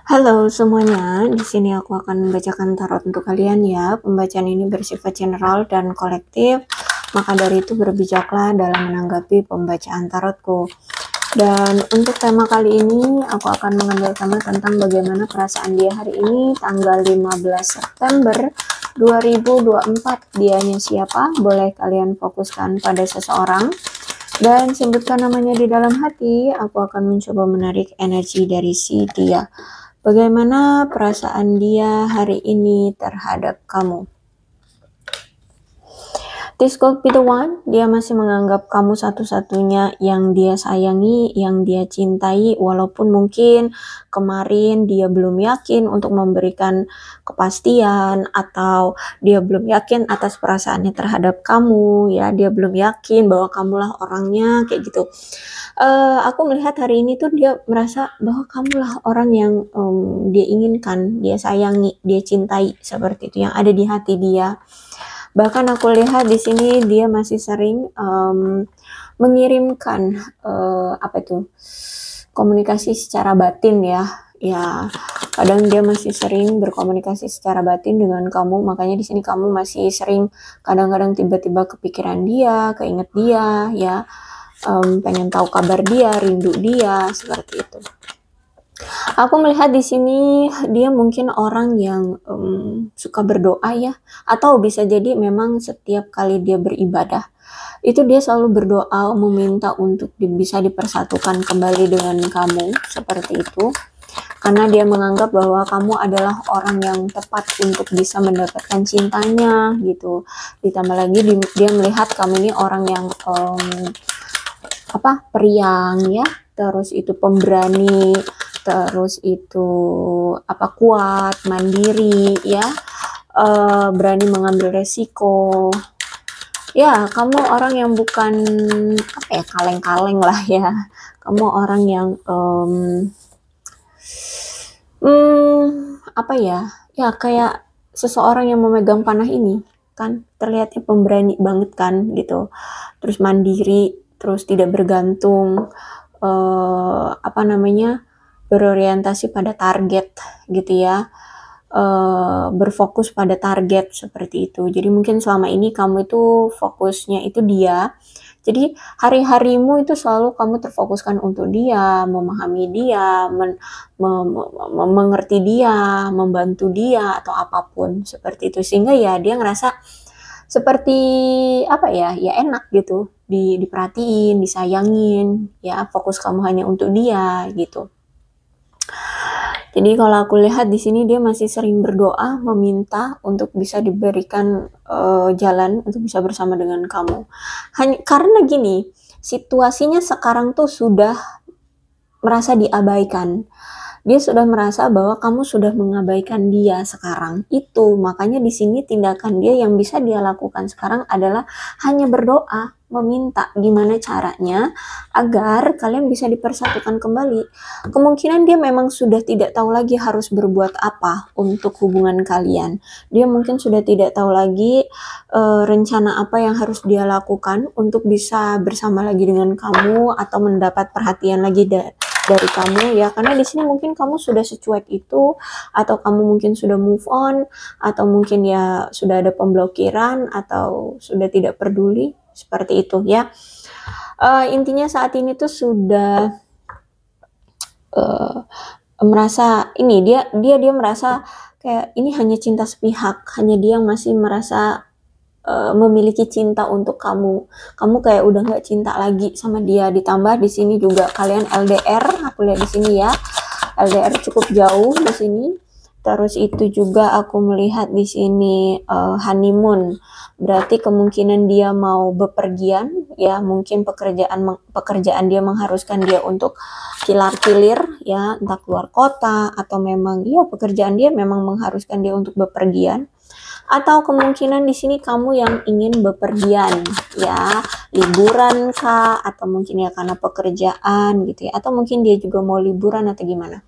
Halo semuanya, di sini aku akan membacakan tarot untuk kalian ya. Pembacaan ini bersifat general dan kolektif, maka dari itu berbijaklah dalam menanggapi pembacaan tarotku. Dan untuk tema kali ini, aku akan mengambil tema tentang bagaimana perasaan dia hari ini, tanggal 15 September 2024. Dianya siapa? Boleh kalian fokuskan pada seseorang dan sebutkan namanya di dalam hati. Aku akan mencoba menarik energi dari si dia. Bagaimana perasaan dia hari ini terhadap kamu? This could be the one. Dia masih menganggap kamu satu-satunya yang dia sayangi, yang dia cintai, walaupun mungkin kemarin dia belum yakin untuk memberikan kepastian, atau dia belum yakin atas perasaannya terhadap kamu, ya, dia belum yakin bahwa kamulah orangnya, kayak gitu. Aku melihat hari ini tuh dia merasa bahwa kamulah orang yang dia inginkan, dia sayangi, dia cintai, seperti itu yang ada di hati dia. Bahkan aku lihat di sini dia masih sering mengirimkan apa itu, komunikasi secara batin ya. Ya, kadang dia masih sering berkomunikasi secara batin dengan kamu, makanya di sini kamu masih sering kadang-kadang tiba-tiba kepikiran dia, keinget dia, ya, pengen tahu kabar dia, rindu dia, seperti itu. Aku melihat di sini dia mungkin orang yang suka berdoa ya, atau bisa jadi memang setiap kali dia beribadah itu dia selalu berdoa meminta untuk bisa dipersatukan kembali dengan kamu, seperti itu. Karena dia menganggap bahwa kamu adalah orang yang tepat untuk bisa mendapatkan cintanya gitu. Ditambah lagi dia melihat kamu ini orang yang periang ya, terus itu pemberani, terus itu kuat, mandiri ya, berani mengambil resiko. Ya, kamu orang yang bukan kaleng-kaleng lah ya. Kamu orang yang ya kayak seseorang yang memegang panah ini kan, terlihatnya pemberani banget kan gitu. Terus mandiri, terus tidak bergantung, berorientasi pada target gitu ya, berfokus pada target seperti itu. Jadi mungkin selama ini kamu itu fokusnya itu dia, jadi hari-harimu itu selalu kamu terfokuskan untuk dia, memahami dia, mengerti dia, membantu dia, atau apapun seperti itu. Sehingga ya dia ngerasa seperti ya enak gitu, diperhatiin, disayangin, ya fokus kamu hanya untuk dia gitu. Jadi kalau aku lihat di sini dia masih sering berdoa, meminta untuk bisa diberikan jalan untuk bisa bersama dengan kamu. Karena gini, situasinya sekarang tuh sudah merasa diabaikan. Dia sudah merasa bahwa kamu sudah mengabaikan dia sekarang. Itu makanya di sini tindakan dia yang bisa dia lakukan sekarang adalah hanya berdoa, meminta gimana caranya agar kalian bisa dipersatukan kembali. Kemungkinan dia memang sudah tidak tahu lagi harus berbuat apa untuk hubungan kalian. Dia mungkin sudah tidak tahu lagi rencana apa yang harus dia lakukan untuk bisa bersama lagi dengan kamu atau mendapat perhatian lagi dari kamu ya, karena di sini mungkin kamu sudah secuek itu, atau kamu mungkin sudah move on, atau mungkin ya sudah ada pemblokiran, atau sudah tidak peduli, seperti itu ya. Intinya saat ini tuh sudah merasa ini dia merasa kayak ini hanya cinta sepihak, hanya dia yang masih merasa memiliki cinta untuk kamu. Kamu kayak udah nggak cinta lagi sama dia. Ditambah di sini juga kalian LDR. Aku lihat di sini ya, LDR cukup jauh di sini. Terus itu juga aku melihat di sini honeymoon. Berarti kemungkinan dia mau bepergian ya, mungkin pekerjaan dia mengharuskan dia untuk kilar-kilir ya, entah keluar kota atau memang ya pekerjaan dia memang mengharuskan dia untuk bepergian. Atau kemungkinan di sini kamu yang ingin bepergian ya, liburan kah, atau mungkin ya karena pekerjaan gitu ya, atau mungkin dia juga mau liburan atau gimana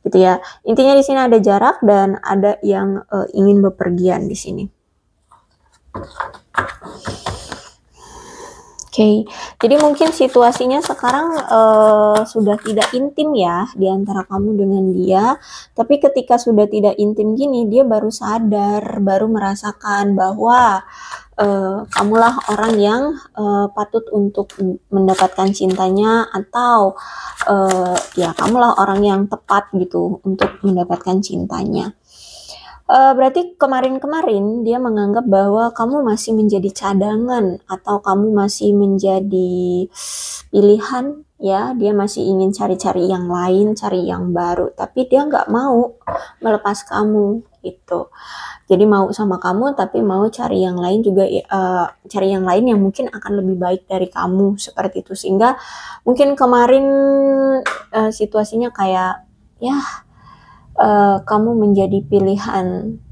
gitu ya. Intinya di sini ada jarak dan ada yang ingin bepergian di sini. Oke, jadi mungkin situasinya sekarang sudah tidak intim ya di antara kamu dengan dia, tapi ketika sudah tidak intim gini, dia baru sadar, baru merasakan bahwa kamulah orang yang patut untuk mendapatkan cintanya, atau ya kamulah orang yang tepat gitu untuk mendapatkan cintanya. Berarti kemarin-kemarin dia menganggap bahwa kamu masih menjadi cadangan atau kamu masih menjadi pilihan ya. Dia masih ingin cari-cari yang lain, cari yang baru, tapi dia nggak mau melepas kamu gitu. Jadi mau sama kamu tapi mau cari yang lain juga, cari yang lain yang mungkin akan lebih baik dari kamu seperti itu. Sehingga mungkin kemarin situasinya kayak ya kamu menjadi pilihan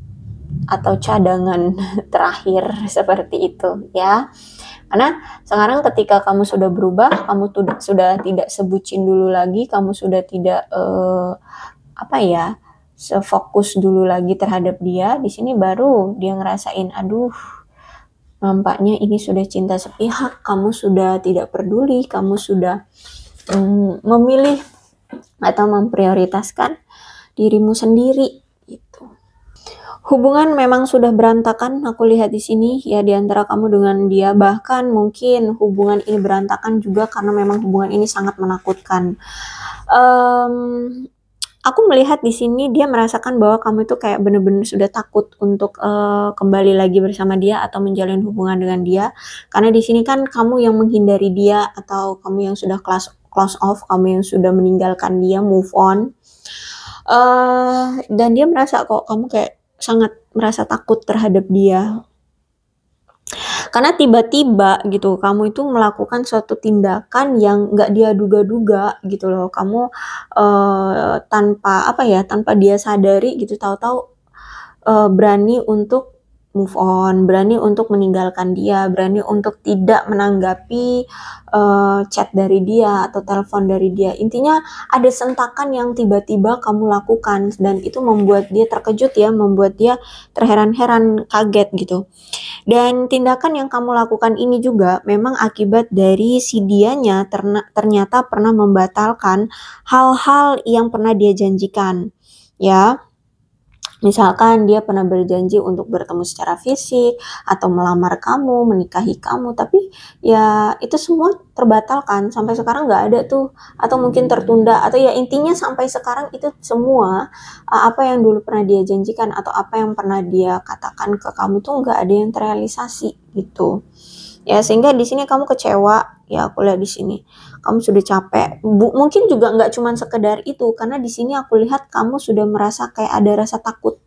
atau cadangan terakhir seperti itu ya. Karena sekarang ketika kamu sudah berubah, kamu sudah tidak sebucin dulu lagi, kamu sudah tidak apa ya, sefokus dulu lagi terhadap dia. Di sini baru dia ngerasain, aduh, nampaknya ini sudah cinta sepihak, kamu sudah tidak peduli, kamu sudah memilih atau memprioritaskan dirimu sendiri gitu. Hubungan memang sudah berantakan, aku lihat di sini ya, di antara kamu dengan dia. Bahkan mungkin hubungan ini berantakan juga karena memang hubungan ini sangat menakutkan. Aku melihat di sini dia merasakan bahwa kamu itu kayak bener-bener sudah takut untuk kembali lagi bersama dia atau menjalin hubungan dengan dia. Karena di sini kan kamu yang menghindari dia, atau kamu yang sudah close off, kamu yang sudah meninggalkan dia, move on. Dan dia merasa kok kamu kayak sangat merasa takut terhadap dia. Karena tiba-tiba gitu kamu itu melakukan suatu tindakan yang nggak dia duga-duga gitu loh. Kamu tanpa apa ya, tanpa dia sadari gitu, tahu-tahu berani untuk move on, berani untuk meninggalkan dia, berani untuk tidak menanggapi chat dari dia atau telepon dari dia. Intinya ada sentakan yang tiba-tiba kamu lakukan, dan itu membuat dia terkejut ya, membuat dia terheran-heran, kaget gitu. Dan tindakan yang kamu lakukan ini juga memang akibat dari si dianya ternyata pernah membatalkan hal-hal yang pernah dia janjikan ya. Misalkan dia pernah berjanji untuk bertemu secara fisik atau melamar kamu, menikahi kamu, tapi ya itu semua terbatalkan, sampai sekarang nggak ada tuh, atau mungkin tertunda, atau ya intinya sampai sekarang itu semua apa yang dulu pernah dia janjikan atau apa yang pernah dia katakan ke kamu tuh nggak ada yang terrealisasi gitu. Ya, sehingga di sini kamu kecewa ya, aku lihat di sini kamu sudah capek. Mungkin juga nggak cuma sekedar itu, karena di sini aku lihat kamu sudah merasa kayak ada rasa takut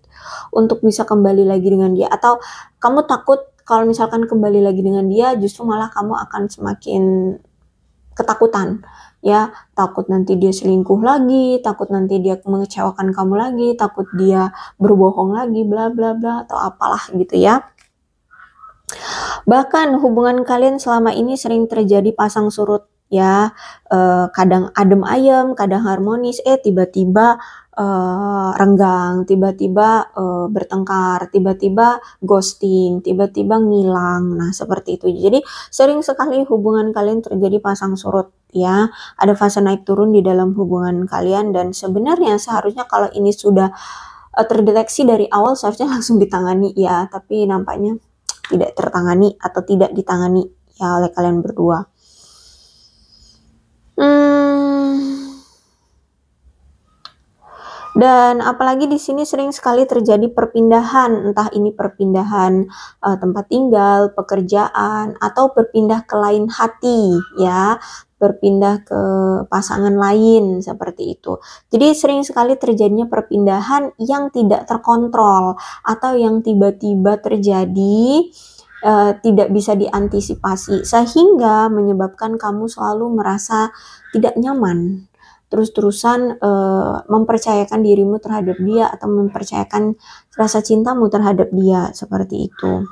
untuk bisa kembali lagi dengan dia, atau kamu takut kalau misalkan kembali lagi dengan dia justru malah kamu akan semakin ketakutan ya, takut nanti dia selingkuh lagi, takut nanti dia mengecewakan kamu lagi, takut dia berbohong lagi, bla bla bla, atau apalah gitu ya. Bahkan hubungan kalian selama ini sering terjadi pasang surut ya, kadang adem ayem, kadang harmonis, tiba-tiba renggang, tiba-tiba bertengkar, tiba-tiba ghosting, tiba-tiba ngilang. Nah, seperti itu. Jadi sering sekali hubungan kalian terjadi pasang surut ya. Ada fase naik turun di dalam hubungan kalian, dan sebenarnya seharusnya kalau ini sudah terdeteksi dari awal seharusnya langsung ditangani ya, tapi nampaknya tidak tertangani atau tidak ditangani ya oleh kalian berdua. Dan apalagi di sini sering sekali terjadi perpindahan, entah ini perpindahan tempat tinggal, pekerjaan, atau berpindah ke lain hati ya, berpindah ke pasangan lain seperti itu. Jadi sering sekali terjadinya perpindahan yang tidak terkontrol atau yang tiba-tiba terjadi, tidak bisa diantisipasi, sehingga menyebabkan kamu selalu merasa tidak nyaman, terus-terusan mempercayakan dirimu terhadap dia atau mempercayakan rasa cintamu terhadap dia, seperti itu.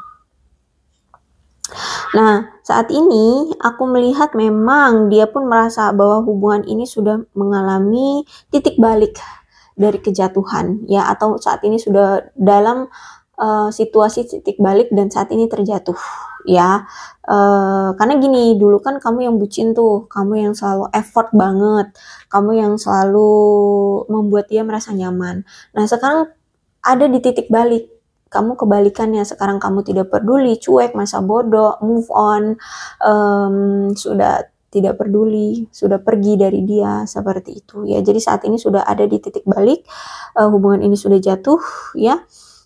Nah, saat ini aku melihat memang dia pun merasa bahwa hubungan ini sudah mengalami titik balik dari kejatuhan ya, atau saat ini sudah dalam situasi titik balik dan saat ini terjatuh ya. Karena gini, dulu kan kamu yang bucin tuh, kamu yang selalu effort banget, kamu yang selalu membuat dia merasa nyaman. Nah, sekarang ada di titik balik. Kamu kebalikannya, sekarang kamu tidak peduli, cuek, masa bodoh, move on, sudah tidak peduli, sudah pergi dari dia, seperti itu ya. Jadi saat ini sudah ada di titik balik, hubungan ini sudah jatuh ya.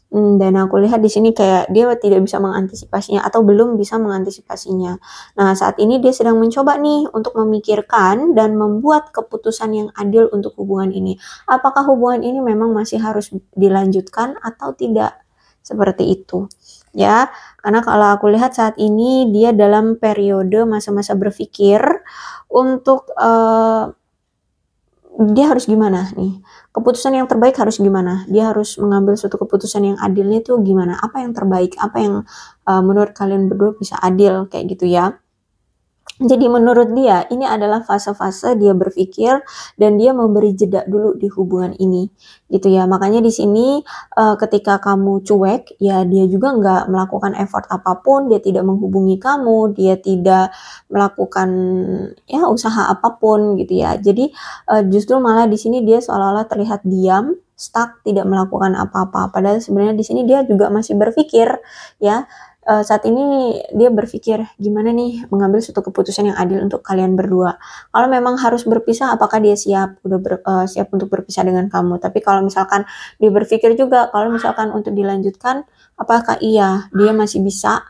Dan aku lihat di sini kayak dia tidak bisa mengantisipasinya atau belum bisa mengantisipasinya. Nah, saat ini dia sedang mencoba nih untuk memikirkan dan membuat keputusan yang adil untuk hubungan ini. Apakah hubungan ini memang masih harus dilanjutkan atau tidak? Seperti itu. Ya, karena kalau aku lihat saat ini dia dalam periode masa-masa berpikir untuk dia harus gimana nih? Keputusan yang terbaik harus gimana? Dia harus mengambil suatu keputusan yang adilnya itu gimana? Apa yang terbaik? Apa yang menurut kalian berdua bisa adil kayak gitu ya? Jadi menurut dia ini adalah fase-fase dia berpikir dan dia memberi jeda dulu di hubungan ini, gitu ya. Makanya di sini ketika kamu cuek, ya dia juga nggak melakukan effort apapun, dia tidak menghubungi kamu, dia tidak melakukan ya usaha apapun gitu ya. Jadi justru malah di sini dia seolah-olah terlihat diam, stuck, tidak melakukan apa-apa. Padahal sebenarnya di sini dia juga masih berpikir ya. Saat ini dia berpikir gimana nih mengambil suatu keputusan yang adil untuk kalian berdua. Kalau memang harus berpisah, apakah dia siap siap untuk berpisah dengan kamu? Tapi kalau misalkan dia berpikir juga kalau misalkan untuk dilanjutkan, apakah iya dia masih bisa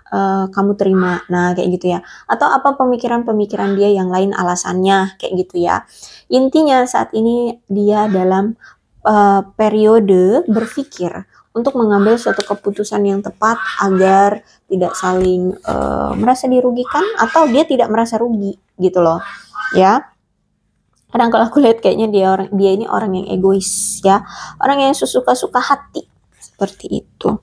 kamu terima? Nah kayak gitu ya. Atau apa pemikiran-pemikiran dia yang lain alasannya kayak gitu ya. Intinya saat ini dia dalam periode berpikir untuk mengambil suatu keputusan yang tepat agar tidak saling merasa dirugikan atau dia tidak merasa rugi gitu loh ya. Kadang kalau aku lihat kayaknya dia ini orang yang egois ya, orang yang suka-suka hati seperti itu.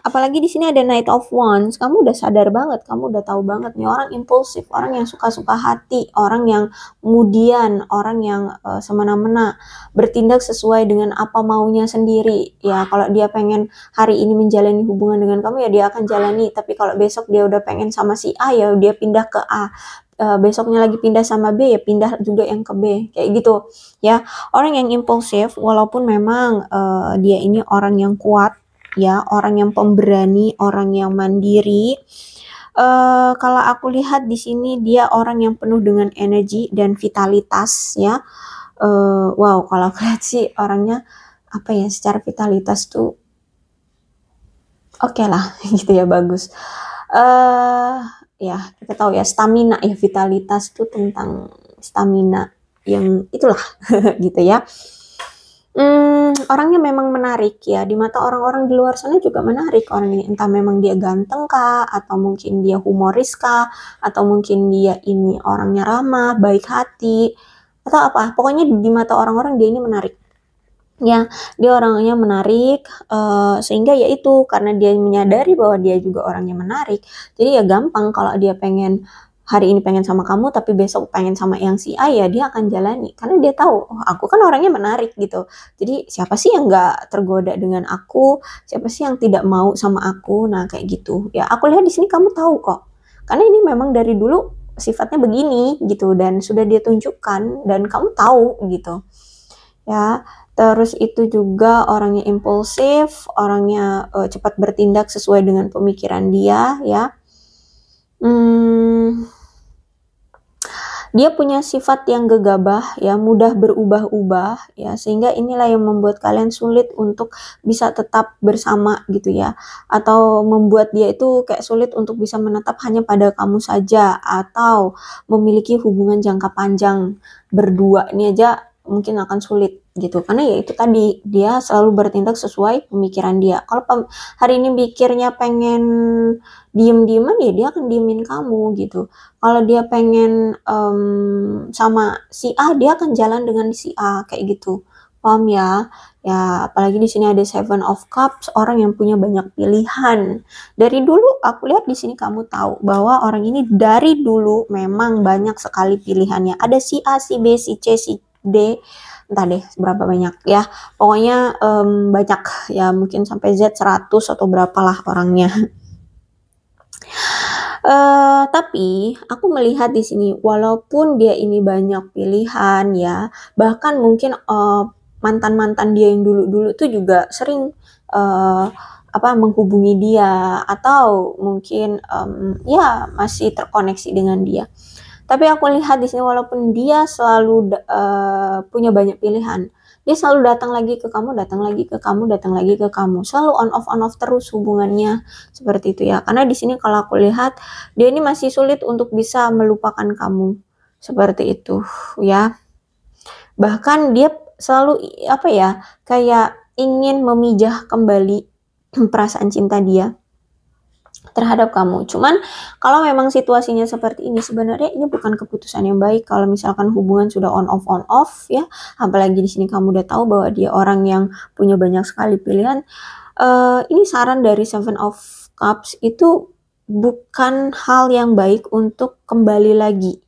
Apalagi di sini ada Knight of Wands, kamu udah sadar banget, kamu udah tahu banget nih orang impulsif, orang yang suka-suka hati, orang yang kemudian, orang yang semena-mena bertindak sesuai dengan apa maunya sendiri. Ya kalau dia pengen hari ini menjalani hubungan dengan kamu ya dia akan jalani, tapi kalau besok dia udah pengen sama si A ya dia pindah ke A. Besoknya lagi pindah sama B ya pindah juga yang ke B kayak gitu ya. Orang yang impulsif walaupun memang dia ini orang yang kuat ya, orang yang pemberani, orang yang mandiri. Kalau aku lihat di sini dia orang yang penuh dengan energi dan vitalitas ya. Wow, kalau aku lihat sih orangnya apa ya, secara vitalitas tuh oke lah gitu ya, bagus. Ya kita tahu ya stamina ya, vitalitas tuh tentang stamina yang itulah gitu ya. Orangnya memang menarik ya, di mata orang-orang di luar sana juga menarik orang ini, entah memang dia ganteng kah, atau mungkin dia humoris kah, atau mungkin dia ini orangnya ramah, baik hati, atau apa, pokoknya di mata orang-orang dia ini menarik. Ya, dia orangnya menarik, sehingga ya itu, karena dia menyadari bahwa dia juga orangnya menarik, jadi ya gampang kalau dia pengen hari ini pengen sama kamu tapi besok pengen sama yang si A ya dia akan jalani karena dia tahu oh, aku kan orangnya menarik gitu. Jadi siapa sih yang nggak tergoda dengan aku, siapa sih yang tidak mau sama aku. Nah kayak gitu ya, aku lihat di sini kamu tahu kok karena ini memang dari dulu sifatnya begini gitu dan sudah dia tunjukkan dan kamu tahu gitu ya. Terus itu juga orangnya impulsif, orangnya cepat bertindak sesuai dengan pemikiran dia ya. Dia punya sifat yang gegabah ya, mudah berubah-ubah ya, sehingga inilah yang membuat kalian sulit untuk bisa tetap bersama gitu ya, atau membuat dia itu kayak sulit untuk bisa menetap hanya pada kamu saja atau memiliki hubungan jangka panjang berdua. Ini aja mungkin akan sulit gitu karena ya itu tadi dia selalu bertindak sesuai pemikiran dia. Kalau hari ini pikirnya pengen diem-dieman ya dia akan diemin kamu gitu. Kalau dia pengen sama si A dia akan jalan dengan si A kayak gitu, paham ya? Ya apalagi di sini ada Seven of Cups, orang yang punya banyak pilihan. Dari dulu aku lihat di sini kamu tahu bahwa orang ini dari dulu memang banyak sekali pilihannya. Ada si A, si B, si C, si D, entah deh berapa banyak ya. Pokoknya banyak ya, mungkin sampai Z 100 atau berapalah orangnya. Tapi aku melihat di sini walaupun dia ini banyak pilihan ya, bahkan mungkin, mantan-mantan dia yang dulu-dulu tuh juga sering, menghubungi dia atau mungkin, ya masih terkoneksi dengan dia. Tapi aku lihat di sini walaupun dia selalu punya banyak pilihan, dia selalu datang lagi ke kamu, datang lagi ke kamu, datang lagi ke kamu. Selalu on off terus hubungannya, seperti itu ya. Karena di sini kalau aku lihat, dia ini masih sulit untuk bisa melupakan kamu, seperti itu ya. Bahkan dia selalu kayak ingin memijah kembali perasaan cinta dia terhadap kamu. Cuman kalau memang situasinya seperti ini, sebenarnya ini bukan keputusan yang baik kalau misalkan hubungan sudah on off ya. Apalagi di sini kamu udah tahu bahwa dia orang yang punya banyak sekali pilihan. Ini saran dari Seven of Cups itu bukan hal yang baik untuk kembali lagi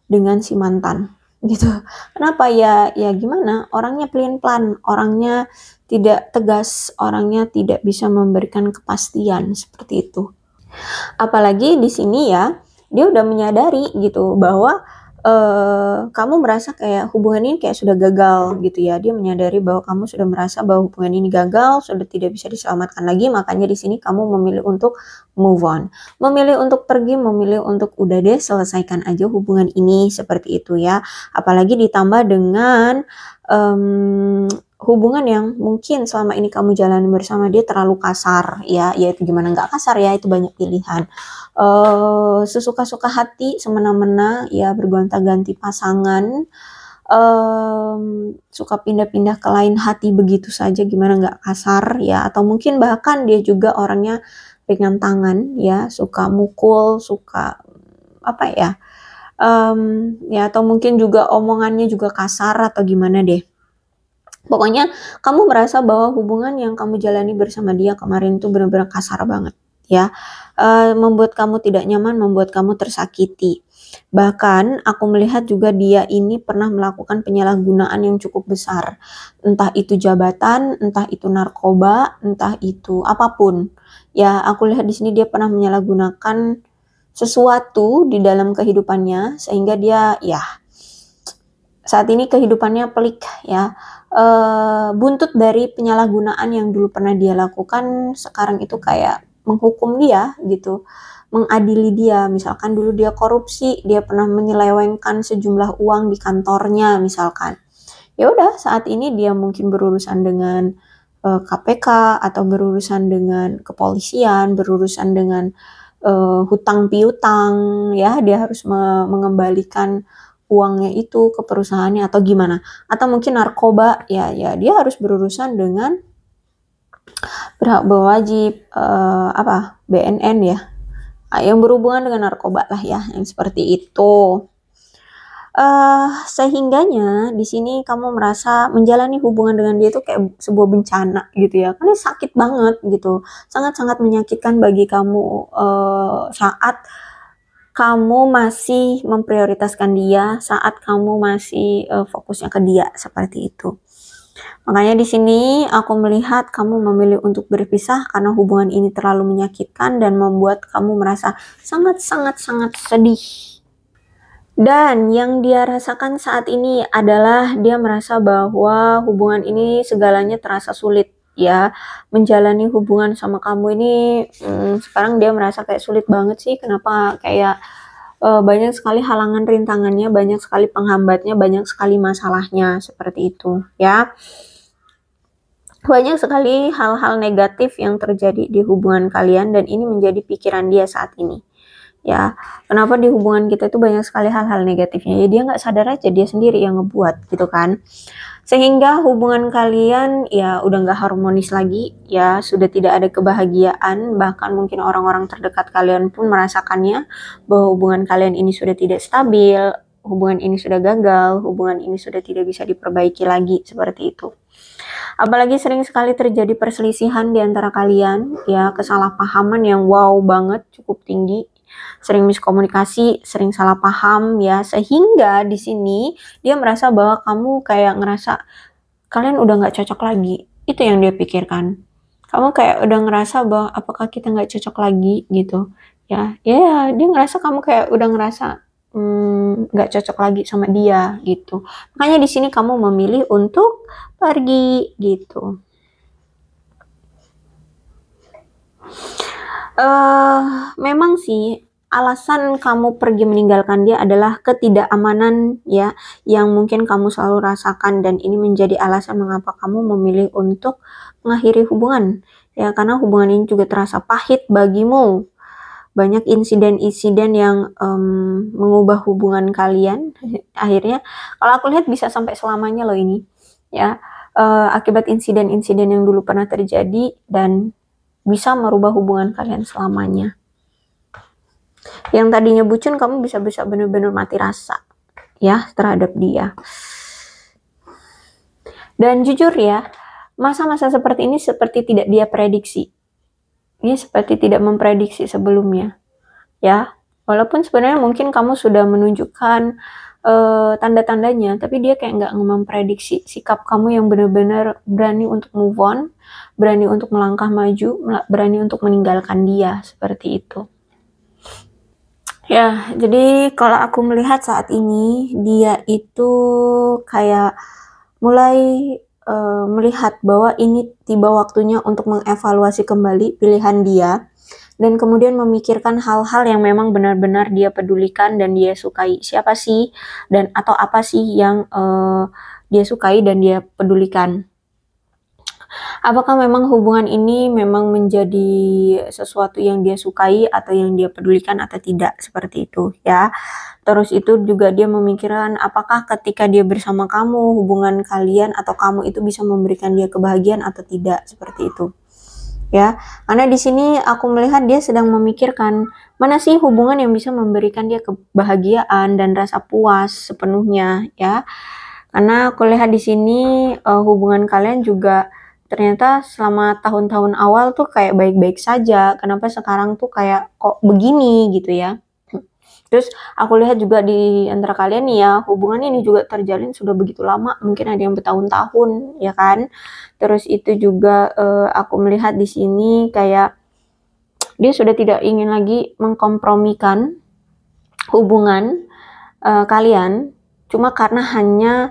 dengan si mantan gitu. Kenapa ya? Ya gimana? Orangnya pelin-pelan, orangnya tidak tegas, orangnya tidak bisa memberikan kepastian seperti itu. Apalagi di sini ya, dia udah menyadari gitu bahwa kamu merasa kayak hubungan ini kayak sudah gagal gitu ya. Dia menyadari bahwa kamu sudah merasa bahwa hubungan ini gagal, sudah tidak bisa diselamatkan lagi, makanya di sini kamu memilih untuk move on. Memilih untuk pergi, memilih untuk udah deh selesaikan aja hubungan ini seperti itu ya. Apalagi ditambah dengan hubungan yang mungkin selama ini kamu jalani bersama dia terlalu kasar ya, yaitu gimana nggak kasar ya, itu banyak pilihan. Sesuka-suka hati, semena-mena ya, bergonta-ganti pasangan, suka pindah-pindah ke lain hati begitu saja, gimana nggak kasar ya, atau mungkin bahkan dia juga orangnya ringan tangan ya, suka mukul, suka ya, atau mungkin juga omongannya juga kasar atau gimana deh. Pokoknya kamu merasa bahwa hubungan yang kamu jalani bersama dia kemarin itu benar-benar kasar banget ya, membuat kamu tidak nyaman, membuat kamu tersakiti. Bahkan aku melihat juga dia ini pernah melakukan penyalahgunaan yang cukup besar, entah itu jabatan, entah itu narkoba, entah itu apapun. Ya, aku lihat di sini dia pernah menyalahgunakan sesuatu di dalam kehidupannya sehingga dia ya saat ini kehidupannya pelik ya. Buntut dari penyalahgunaan yang dulu pernah dia lakukan, sekarang itu kayak menghukum dia gitu, mengadili dia. Misalkan dulu dia korupsi, dia pernah menyelewengkan sejumlah uang di kantornya misalkan. Ya udah, saat ini dia mungkin berurusan dengan KPK atau berurusan dengan kepolisian, berurusan dengan hutang piutang ya, dia harus mengembalikan uangnya itu ke perusahaannya atau gimana, atau mungkin narkoba ya dia harus berurusan dengan berhak berwajib BNN ya, yang berhubungan dengan narkoba lah ya, yang seperti itu. Sehingganya di sini kamu merasa menjalani hubungan dengan dia itu kayak sebuah bencana gitu ya, karena sakit banget gitu, sangat-sangat menyakitkan bagi kamu saat kamu masih memprioritaskan dia, saat kamu masih fokusnya ke dia seperti itu. Makanya di sini aku melihat kamu memilih untuk berpisah karena hubungan ini terlalu menyakitkan dan membuat kamu merasa sangat-sangat sedih. Dan yang dia rasakan saat ini adalah dia merasa bahwa hubungan ini segalanya terasa sulit ya. Menjalani hubungan sama kamu ini sekarang dia merasa kayak sulit banget sih. Kenapa kayak banyak sekali halangan rintangannya, banyak sekali penghambatnya, banyak sekali masalahnya seperti itu ya. Banyak sekali hal-hal negatif yang terjadi di hubungan kalian dan ini menjadi pikiran dia saat ini. Ya, kenapa di hubungan kita itu banyak sekali hal-hal negatifnya, ya dia nggak sadar aja, dia sendiri yang ngebuat gitu kan, sehingga hubungan kalian ya udah nggak harmonis lagi ya, sudah tidak ada kebahagiaan, bahkan mungkin orang-orang terdekat kalian pun merasakannya bahwa hubungan kalian ini sudah tidak stabil, hubungan ini sudah gagal, hubungan ini sudah tidak bisa diperbaiki lagi seperti itu. Apalagi sering sekali terjadi perselisihan di antara kalian ya, kesalahpahaman yang wow banget, cukup tinggi, sering miskomunikasi, sering salah paham ya, sehingga di sini dia merasa bahwa kamu kayak ngerasa kalian udah nggak cocok lagi. Itu yang dia pikirkan. Kamu kayak udah ngerasa bahwa apakah kita nggak cocok lagi gitu. ya dia ngerasa kamu kayak udah ngerasa nggak cocok lagi sama dia gitu. Makanya di sini kamu memilih untuk pergi gitu. Memang sih alasan kamu pergi meninggalkan dia adalah ketidakamanan ya, yang mungkin kamu selalu rasakan, dan ini menjadi alasan mengapa kamu memilih untuk mengakhiri hubungan. Ya, karena hubungan ini juga terasa pahit bagimu. Banyak insiden-insiden yang mengubah hubungan kalian. Akhirnya, kalau aku lihat bisa sampai selamanya loh ini. Ya, akibat insiden-insiden yang dulu pernah terjadi dan bisa merubah hubungan kalian selamanya. Yang tadinya bucin, kamu bisa benar-benar mati rasa ya terhadap dia. Dan jujur ya, masa-masa seperti ini seperti tidak dia prediksi. Dia seperti tidak memprediksi sebelumnya. Ya, walaupun sebenarnya mungkin kamu sudah menunjukkan tanda-tandanya, tapi dia kayak nggak memprediksi sikap kamu yang benar-benar berani untuk move on, berani untuk melangkah maju, berani untuk meninggalkan dia, seperti itu. Ya, jadi kalau aku melihat saat ini, dia itu kayak mulai melihat bahwa ini tiba waktunya untuk mengevaluasi kembali pilihan dia, dan kemudian memikirkan hal-hal yang memang benar-benar dia pedulikan dan dia sukai. Siapa sih dan atau apa sih yang dia sukai dan dia pedulikan. Apakah memang hubungan ini memang menjadi sesuatu yang dia sukai atau yang dia pedulikan atau tidak, seperti itu ya. Terus itu juga dia memikirkan apakah ketika dia bersama kamu, hubungan kalian atau kamu itu bisa memberikan dia kebahagiaan atau tidak, seperti itu. Ya, karena di sini aku melihat dia sedang memikirkan mana sih hubungan yang bisa memberikan dia kebahagiaan dan rasa puas sepenuhnya ya. Karena aku lihat di sini hubungan kalian juga ternyata selama tahun-tahun awal tuh kayak baik-baik saja. Kenapa sekarang tuh kayak kok begini gitu ya. Terus aku lihat juga di antara kalian nih ya, hubungan ini juga terjalin sudah begitu lama, mungkin ada yang bertahun-tahun ya kan. Terus itu juga aku melihat di sini kayak dia sudah tidak ingin lagi mengkompromikan hubungan kalian cuma karena hanya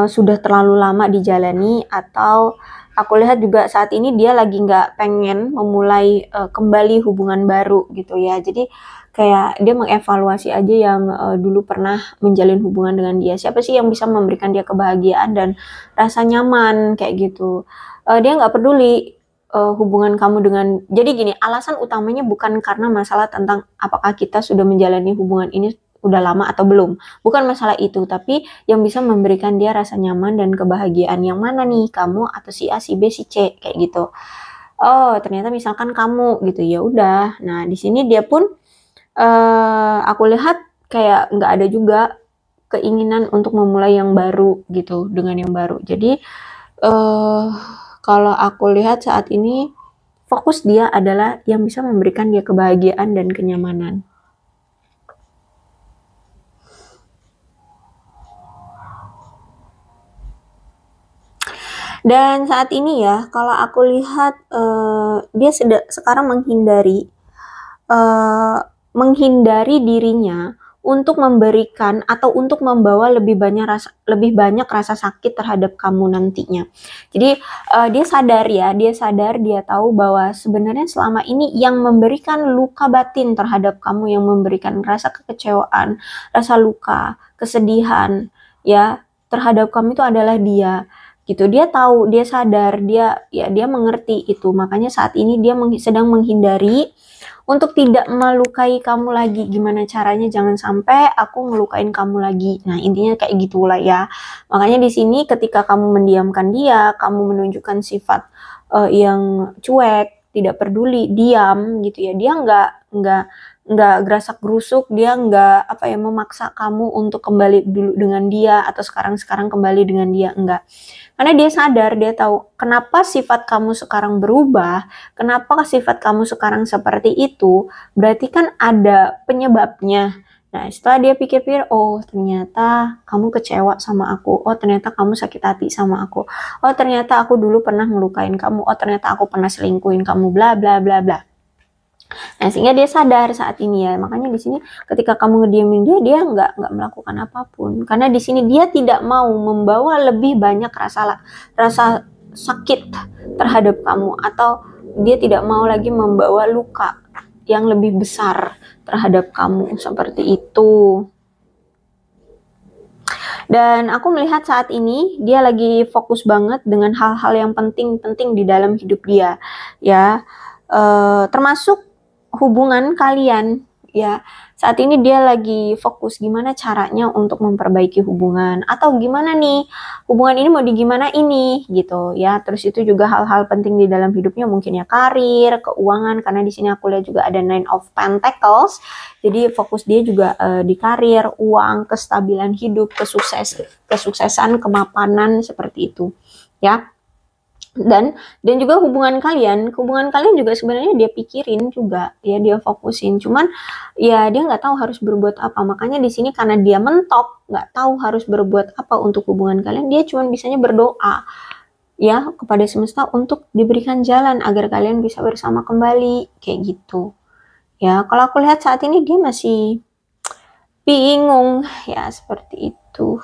sudah terlalu lama dijalani, atau aku lihat juga saat ini dia lagi nggak pengen memulai kembali hubungan baru gitu ya. Jadi kayak dia mengevaluasi aja yang dulu pernah menjalin hubungan dengan dia. Siapa sih yang bisa memberikan dia kebahagiaan dan rasa nyaman kayak gitu. Dia nggak peduli hubungan kamu dengan, jadi gini, alasan utamanya bukan karena masalah tentang apakah kita sudah menjalani hubungan ini udah lama atau belum, bukan masalah itu, tapi yang bisa memberikan dia rasa nyaman dan kebahagiaan yang mana nih, kamu atau si A, si B, si C kayak gitu. Oh ternyata misalkan kamu gitu, ya udah. Nah di sini dia pun aku lihat kayak nggak ada juga keinginan untuk memulai yang baru gitu dengan yang baru. Jadi kalau aku lihat saat ini fokus dia adalah yang bisa memberikan dia kebahagiaan dan kenyamanan. Dan saat ini ya, kalau aku lihat dia sekarang menghindari dirinya untuk memberikan atau untuk membawa lebih banyak rasa sakit terhadap kamu nantinya. Jadi dia sadar, dia tahu bahwa sebenarnya selama ini yang memberikan luka batin terhadap kamu, yang memberikan rasa kekecewaan, rasa luka, kesedihan ya terhadap kamu itu adalah dia. Gitu, dia tahu, dia sadar, dia mengerti itu. Makanya saat ini dia sedang menghindari untuk tidak melukai kamu lagi. Gimana caranya jangan sampai aku ngelukain kamu lagi. Nah intinya kayak gitulah ya. Makanya di sini ketika kamu mendiamkan dia, kamu menunjukkan sifat yang cuek, tidak peduli, diam gitu ya. Dia nggak gerasak gerusuk, dia nggak memaksa kamu untuk kembali dulu dengan dia atau sekarang kembali dengan dia, enggak. Karena dia sadar, dia tahu kenapa sifat kamu sekarang berubah, kenapa sifat kamu sekarang seperti itu, berarti kan ada penyebabnya. Nah, setelah dia pikir-pikir, oh ternyata kamu kecewa sama aku, oh ternyata kamu sakit hati sama aku, oh ternyata aku dulu pernah ngelukain kamu, oh ternyata aku pernah selingkuhin kamu, bla bla bla bla. Nah, sehingga dia sadar saat ini ya. Makanya di sini ketika kamu ngediemin dia, dia nggak melakukan apapun. Karena di sini dia tidak mau membawa lebih banyak rasa sakit terhadap kamu, atau dia tidak mau lagi membawa luka yang lebih besar terhadap kamu, seperti itu. Dan aku melihat saat ini dia lagi fokus banget dengan hal-hal yang penting-penting di dalam hidup dia, ya, termasuk hubungan kalian, ya. Saat ini dia lagi fokus gimana caranya untuk memperbaiki hubungan, atau gimana nih hubungan ini mau digimana ini, gitu ya. Terus itu juga hal-hal penting di dalam hidupnya, mungkin ya karir, keuangan, karena di sini aku lihat juga ada Nine of Pentacles. Jadi fokus dia juga di karir, uang, kestabilan hidup, kesuksesan, kemapanan, seperti itu, ya. Dan juga hubungan kalian juga sebenarnya dia pikirin juga, ya, dia fokusin. Cuman ya dia nggak tahu harus berbuat apa. Makanya di sini karena dia mentok, nggak tahu harus berbuat apa untuk hubungan kalian, dia cuma bisanya berdoa, ya, kepada semesta untuk diberikan jalan agar kalian bisa bersama kembali, kayak gitu. Ya, kalau aku lihat saat ini dia masih bingung, ya, seperti itu.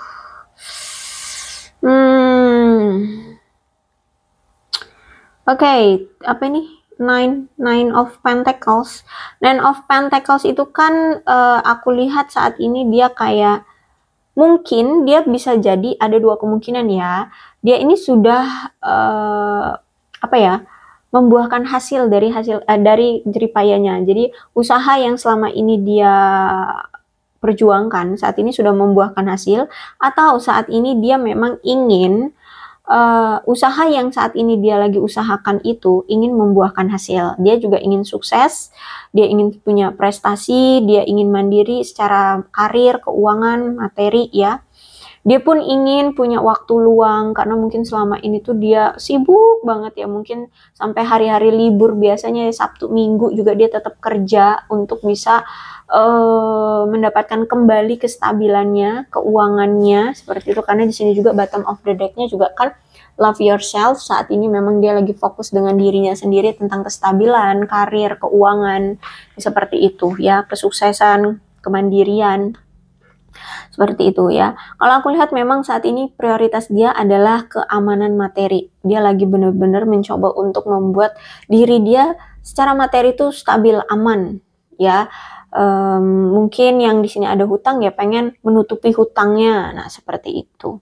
Oke, apa ini? Nine of Pentacles. Nine of Pentacles itu kan aku lihat saat ini dia kayak, mungkin dia bisa jadi ada dua kemungkinan ya. Dia ini sudah apa ya, membuahkan hasil dari jeripayanya. Jadi usaha yang selama ini dia perjuangkan saat ini sudah membuahkan hasil, atau saat ini dia memang ingin usaha yang saat ini dia lagi usahakan itu ingin membuahkan hasil. Dia juga ingin sukses, dia ingin punya prestasi, dia ingin mandiri secara karir, keuangan, materi, ya. Dia pun ingin punya waktu luang, karena mungkin selama ini tuh dia sibuk banget ya, mungkin sampai hari-hari libur, biasanya Sabtu Minggu juga dia tetap kerja untuk bisa mendapatkan kembali kestabilannya, keuangannya, seperti itu. Karena di sini juga bottom of the deck-nya juga kan love yourself. Saat ini memang dia lagi fokus dengan dirinya sendiri tentang kestabilan, karir, keuangan, seperti itu ya, kesuksesan, kemandirian, seperti itu ya. Kalau aku lihat memang saat ini prioritas dia adalah keamanan materi. Dia lagi benar-benar mencoba untuk membuat diri dia secara materi itu stabil, aman, ya. Mungkin yang di sini ada hutang, ya pengen menutupi hutangnya. Nah, seperti itu.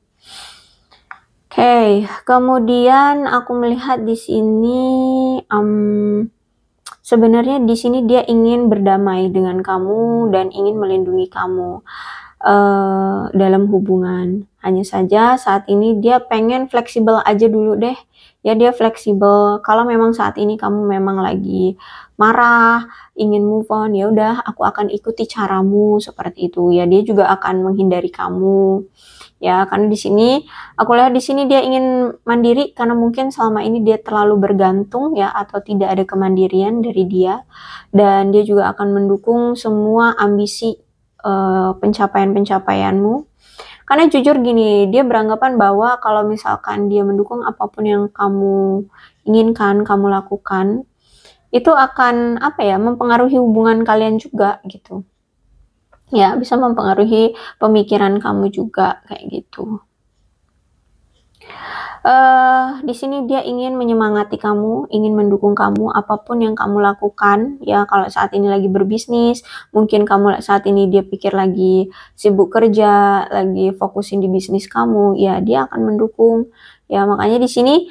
Oke, kemudian aku melihat di sini sebenarnya di sini dia ingin berdamai dengan kamu dan ingin melindungi kamu dalam hubungan. Hanya saja saat ini dia pengen fleksibel aja dulu deh. Ya, dia fleksibel. Kalau memang saat ini kamu memang lagi marah, ingin move on, ya udah aku akan ikuti caramu, seperti itu. Ya, dia juga akan menghindari kamu. Ya, karena di sini aku lihat di sini dia ingin mandiri, karena mungkin selama ini dia terlalu bergantung, ya, atau tidak ada kemandirian dari dia. Dan dia juga akan mendukung semua ambisi pencapaian-pencapaianmu. Karena jujur gini, dia beranggapan bahwa kalau misalkan dia mendukung apapun yang kamu inginkan, kamu lakukan, itu akan apa ya, mempengaruhi hubungan kalian juga gitu. Ya, bisa mempengaruhi pemikiran kamu juga, kayak gitu. Di sini dia ingin menyemangati kamu, ingin mendukung kamu apapun yang kamu lakukan. Ya, kalau saat ini lagi berbisnis, mungkin kamu saat ini dia pikir lagi sibuk kerja, lagi fokusin di bisnis kamu, ya dia akan mendukung. Ya, makanya di sini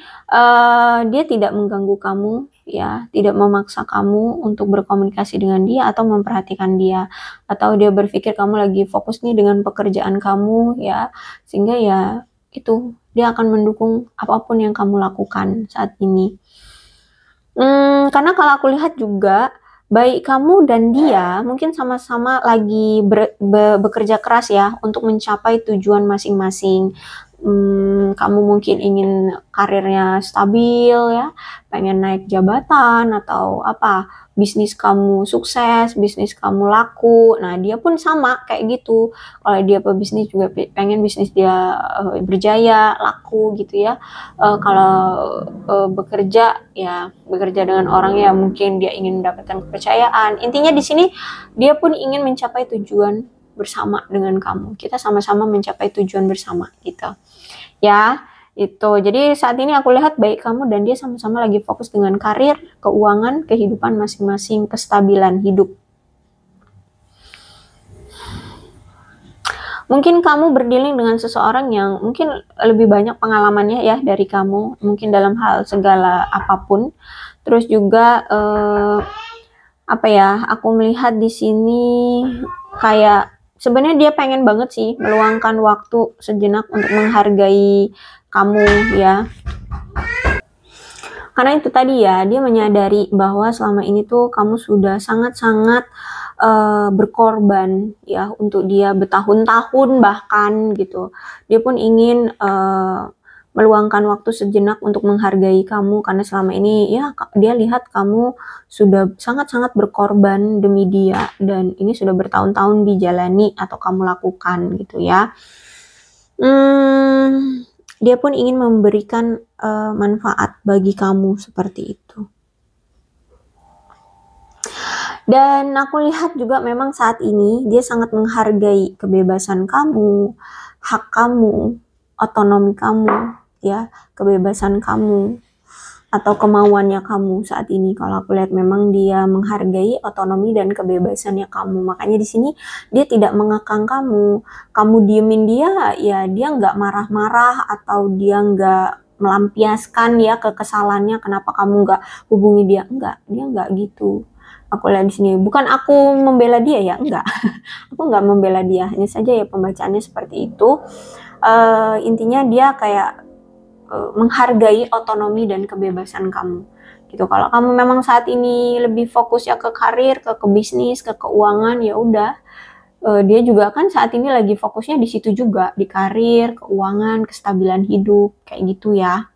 dia tidak mengganggu kamu, ya, tidak memaksa kamu untuk berkomunikasi dengan dia atau memperhatikan dia, atau dia berpikir kamu lagi fokus nih dengan pekerjaan kamu, ya, sehingga ya itu dia akan mendukung apapun yang kamu lakukan saat ini. Karena kalau aku lihat juga, baik kamu dan dia mungkin sama-sama lagi bekerja keras ya untuk mencapai tujuan masing-masing. kamu mungkin ingin karirnya stabil ya, pengen naik jabatan atau apa, bisnis kamu sukses, bisnis kamu laku. Nah, dia pun sama kayak gitu. Kalau dia pebisnis juga pengen bisnis dia berjaya, laku gitu ya. Kalau bekerja ya bekerja dengan orang yang mungkin dia ingin mendapatkan kepercayaan. Intinya di sini dia pun ingin mencapai tujuan bersama dengan kamu. Kita sama-sama mencapai tujuan bersama gitu. Ya, itu. Jadi saat ini aku lihat baik kamu dan dia sama-sama lagi fokus dengan karir, keuangan, kehidupan masing-masing, kestabilan hidup. Mungkin kamu berdealing dengan seseorang yang mungkin lebih banyak pengalamannya ya dari kamu, mungkin dalam hal segala apapun. Terus juga apa ya? Aku melihat di sini kayak sebenarnya dia pengen banget sih meluangkan waktu sejenak untuk menghargai kamu ya. Karena itu tadi ya, dia menyadari bahwa selama ini tuh kamu sudah sangat-sangat berkorban ya untuk dia bertahun-tahun bahkan gitu. Dia pun ingin meluangkan waktu sejenak untuk menghargai kamu karena selama ini ya dia lihat kamu sudah sangat-sangat berkorban demi dia dan ini sudah bertahun-tahun dijalani atau kamu lakukan gitu ya. Dia pun ingin memberikan manfaat bagi kamu seperti itu. Dan aku lihat juga memang saat ini dia sangat menghargai kebebasan kamu, hak kamu, otonomi kamu, ya, kebebasan kamu atau kemauannya kamu saat ini. Kalau aku lihat memang dia menghargai otonomi dan kebebasannya kamu. Makanya di sini dia tidak mengekang kamu. Kamu diemin dia, ya dia nggak marah-marah atau dia nggak melampiaskan ya kekesalannya kenapa kamu nggak hubungi dia. Enggak, dia nggak gitu. Aku lihat di sini, bukan aku membela dia ya, enggak. Aku nggak membela dia, hanya saja ya pembacaannya seperti itu. Intinya dia kayak menghargai otonomi dan kebebasan kamu. Gitu. Kalau kamu memang saat ini lebih fokus ya ke karir, ke bisnis, ke keuangan, ya udah. Dia juga kan saat ini lagi fokusnya di situ juga, di karir, keuangan, kestabilan hidup, kayak gitu ya.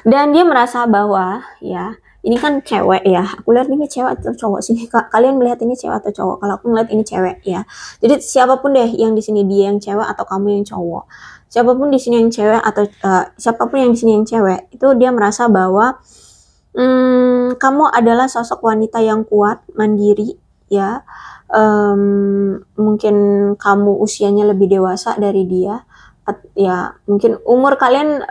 Dan dia merasa bahwa ya ini kan cewek ya, aku lihat ini cewek atau cowok sih, kalian melihat ini cewek atau cowok? Kalau aku melihat ini cewek ya, jadi siapapun deh yang di sini, dia yang cewek atau kamu yang cowok, siapapun di sini yang cewek atau siapapun yang di sini yang cewek, itu dia merasa bahwa kamu adalah sosok wanita yang kuat, mandiri ya, mungkin kamu usianya lebih dewasa dari dia, ya mungkin umur kalian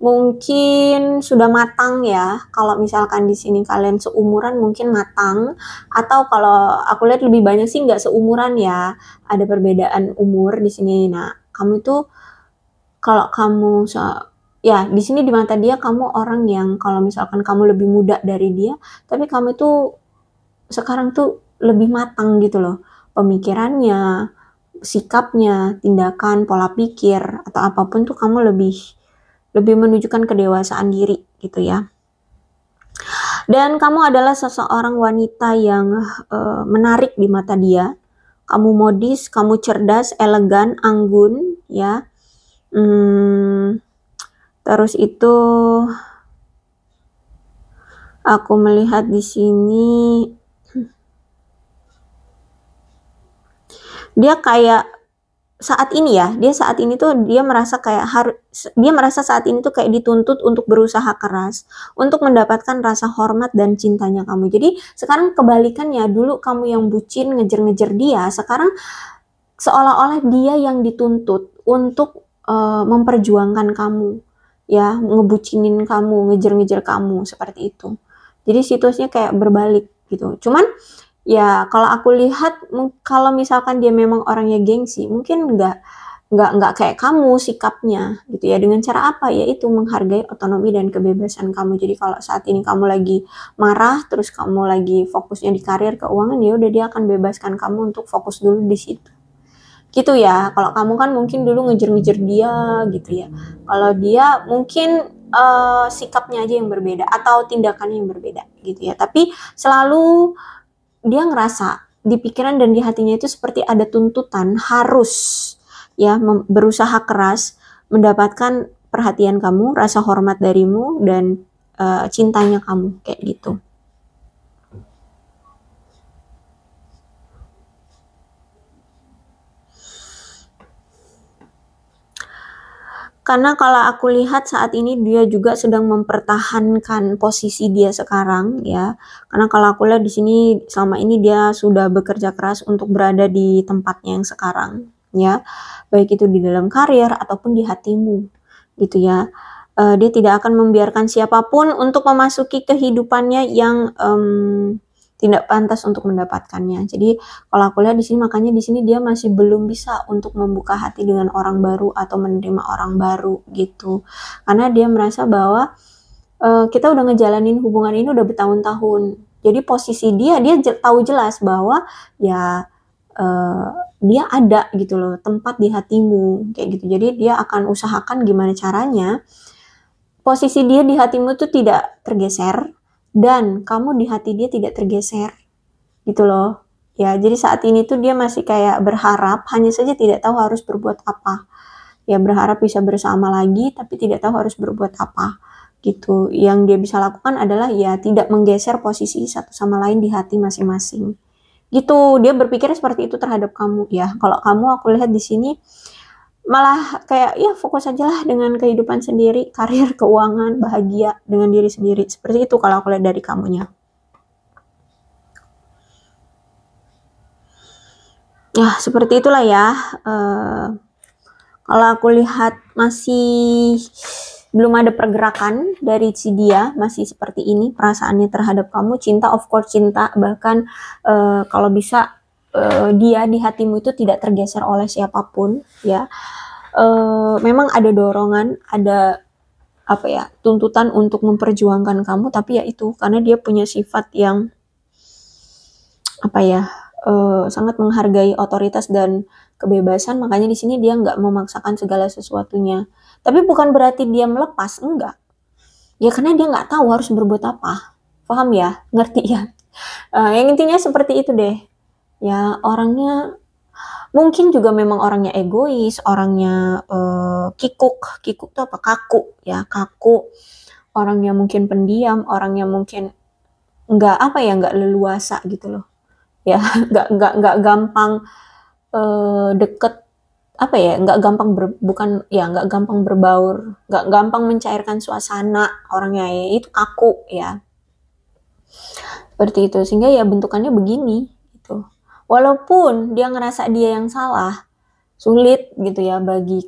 mungkin sudah matang ya. Kalau misalkan di sini kalian seumuran mungkin matang, atau kalau aku lihat lebih banyak sih nggak seumuran ya. Ada perbedaan umur di sini. Nah, kamu itu kalau kamu ya di sini di mata dia kamu orang yang kalau misalkan kamu lebih muda dari dia, tapi kamu itu sekarang tuh lebih matang gitu loh. Pemikirannya, sikapnya, tindakan, pola pikir atau apapun tuh kamu lebih menunjukkan kedewasaan diri gitu ya. Dan kamu adalah seseorang wanita yang menarik di mata dia. Kamu modis, kamu cerdas, elegan, anggun ya. Terus itu aku melihat di sini dia kayak saat ini ya, dia saat ini tuh dia merasa kayak dia merasa saat ini tuh kayak dituntut untuk berusaha keras untuk mendapatkan rasa hormat dan cintanya kamu. Jadi sekarang kebalikannya, dulu kamu yang bucin ngejar-ngejar dia, sekarang seolah-olah dia yang dituntut untuk memperjuangkan kamu, ya, ngebucinin kamu, ngejar-ngejar kamu seperti itu. Jadi situasinya kayak berbalik gitu. Cuman ya kalau aku lihat kalau misalkan dia memang orangnya gengsi, mungkin nggak kayak kamu sikapnya gitu ya. Dengan cara apa? Yaitu menghargai otonomi dan kebebasan kamu. Jadi kalau saat ini kamu lagi marah, terus kamu lagi fokusnya di karir, keuangan, ya udah dia akan bebaskan kamu untuk fokus dulu di situ. Gitu ya. Kalau kamu kan mungkin dulu ngejar-ngejar dia gitu ya. Kalau dia mungkin sikapnya aja yang berbeda atau tindakannya yang berbeda gitu ya. Tapi selalu dia ngerasa di pikiran dan di hatinya itu seperti ada tuntutan harus ya berusaha keras mendapatkan perhatian kamu, rasa hormat darimu, dan cintanya kamu, kayak gitu. Karena kalau aku lihat saat ini dia juga sedang mempertahankan posisi dia sekarang ya. Karena kalau aku lihat di sini selama ini dia sudah bekerja keras untuk berada di tempatnya yang sekarang ya. Baik itu di dalam karir ataupun di hatimu gitu ya. Dia tidak akan membiarkan siapapun untuk memasuki kehidupannya yang tidak pantas untuk mendapatkannya. Jadi kalau aku lihat di sini, makanya di sini dia masih belum bisa untuk membuka hati dengan orang baru atau menerima orang baru gitu. Karena dia merasa bahwa kita udah ngejalanin hubungan ini udah bertahun-tahun. Jadi posisi dia tahu jelas bahwa ya dia ada gitu loh, tempat di hatimu kayak gitu. Jadi dia akan usahakan gimana caranya posisi dia di hatimu tuh tidak tergeser dan kamu di hati dia tidak tergeser gitu loh ya. Jadi saat ini tuh dia masih kayak berharap, hanya saja tidak tahu harus berbuat apa ya, berharap bisa bersama lagi tapi tidak tahu harus berbuat apa gitu. Yang dia bisa lakukan adalah ya tidak menggeser posisi satu sama lain di hati masing-masing gitu. Dia berpikir seperti itu terhadap kamu ya. Kalau kamu aku lihat di sini malah kayak ya fokus aja lah dengan kehidupan sendiri, karir, keuangan, bahagia dengan diri sendiri. Seperti itu kalau aku lihat dari kamunya. Ya seperti itulah ya. Kalau aku lihat masih belum ada pergerakan dari si dia, masih seperti ini perasaannya terhadap kamu. Cinta, of course cinta, bahkan kalau bisa dia di hatimu itu tidak tergeser oleh siapapun ya. Memang ada dorongan, ada apa ya, tuntutan untuk memperjuangkan kamu, tapi ya itu karena dia punya sifat yang apa ya, sangat menghargai otoritas dan kebebasan, makanya di sini dia nggak memaksakan segala sesuatunya. Tapi bukan berarti dia melepas, enggak. Ya karena dia nggak tahu harus berbuat apa. Paham ya? Ngerti ya? Yang intinya seperti itu deh. Ya orangnya mungkin juga memang orangnya egois, orangnya kikuk. Kikuk tuh apa? Kaku ya, kaku. Orangnya mungkin pendiam, orangnya mungkin nggak apa ya, nggak leluasa gitu loh. Ya nggak gampang deket, apa ya, nggak gampang bukan ya, nggak gampang berbaur, nggak gampang mencairkan suasana, orangnya ya itu kaku ya. Seperti itu, sehingga ya bentukannya begini gitu. Walaupun dia ngerasa dia yang salah, sulit gitu ya bagi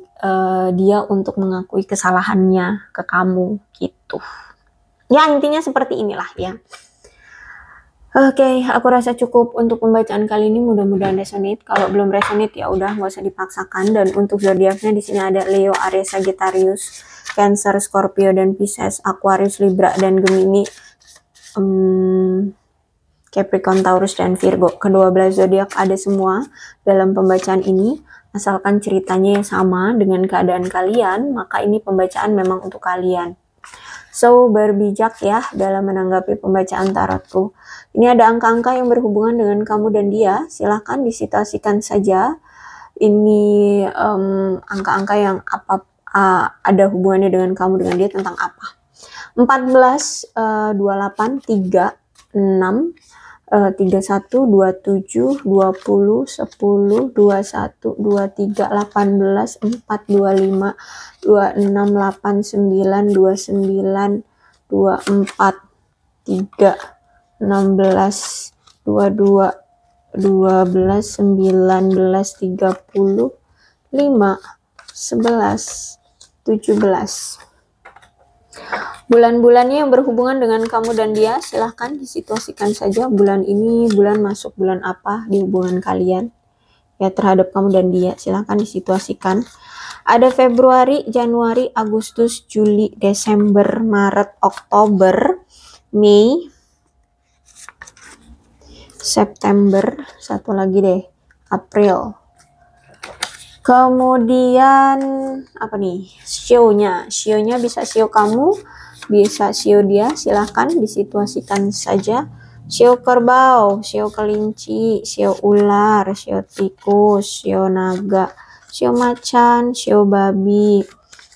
dia untuk mengakui kesalahannya ke kamu gitu. Ya intinya seperti inilah ya. Oke, aku rasa cukup untuk pembacaan kali ini, mudah-mudahan resonate. Kalau belum resonate ya udah nggak usah dipaksakan. Dan untuk zodiaknya di sini ada Leo, Aries, Sagittarius, Cancer, Scorpio dan Pisces, Aquarius, Libra dan Gemini, Capricorn, Taurus dan Virgo. Kedua belas zodiak ada semua dalam pembacaan ini. Asalkan ceritanya yang sama dengan keadaan kalian, maka ini pembacaan memang untuk kalian. So, berbijak ya dalam menanggapi pembacaan tarotku. Ini ada angka-angka yang berhubungan dengan kamu dan dia. Silahkan disituasikan saja. Ini angka-angka yang ada hubungannya dengan kamu dengan dia tentang apa. 14, 28, 3, 6, 31, 27, 20, 10, 21, 23, 18, 4, 25, 26, 8, 9, 29, 24, 3, 16, 22, 12, 19, 30, 5, 11, 17. Bulan-bulannya yang berhubungan dengan kamu dan dia, silahkan disituasikan saja bulan ini, bulan masuk bulan apa di hubungan kalian ya terhadap kamu dan dia, silahkan disituasikan. Ada Februari, Januari, Agustus, Juli, Desember, Maret, Oktober, Mei, September, satu lagi deh, April. Kemudian apa nih, sionya bisa sio kamu, bisa sio dia, silahkan disituasikan saja Sio kerbau, sio kelinci, sio ular, sio tikus, sio naga, sio macan, sio babi,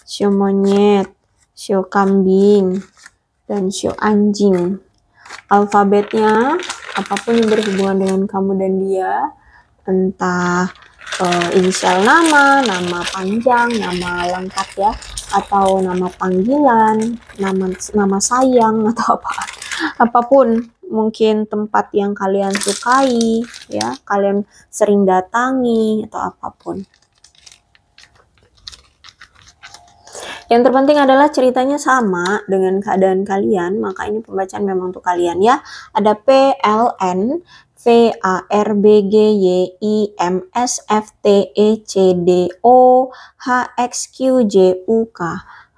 sio monyet, sio kambing, dan sio anjing. Alfabetnya, apapun yang berhubungan dengan kamu dan dia, entah inisial nama panjang, nama lengkap ya, atau nama panggilan, nama sayang atau apapun, mungkin tempat yang kalian sukai ya, kalian sering datangi atau apapun. Yang terpenting adalah ceritanya sama dengan keadaan kalian, maka ini pembacaan memang untuk kalian ya. Ada PLN, VARBGYIMSFTECDO HXQJUK.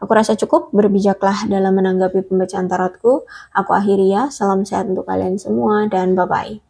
Aku rasa cukup, berbijaklah dalam menanggapi pembacaan tarotku. Aku akhiri ya, salam sehat untuk kalian semua dan bye-bye.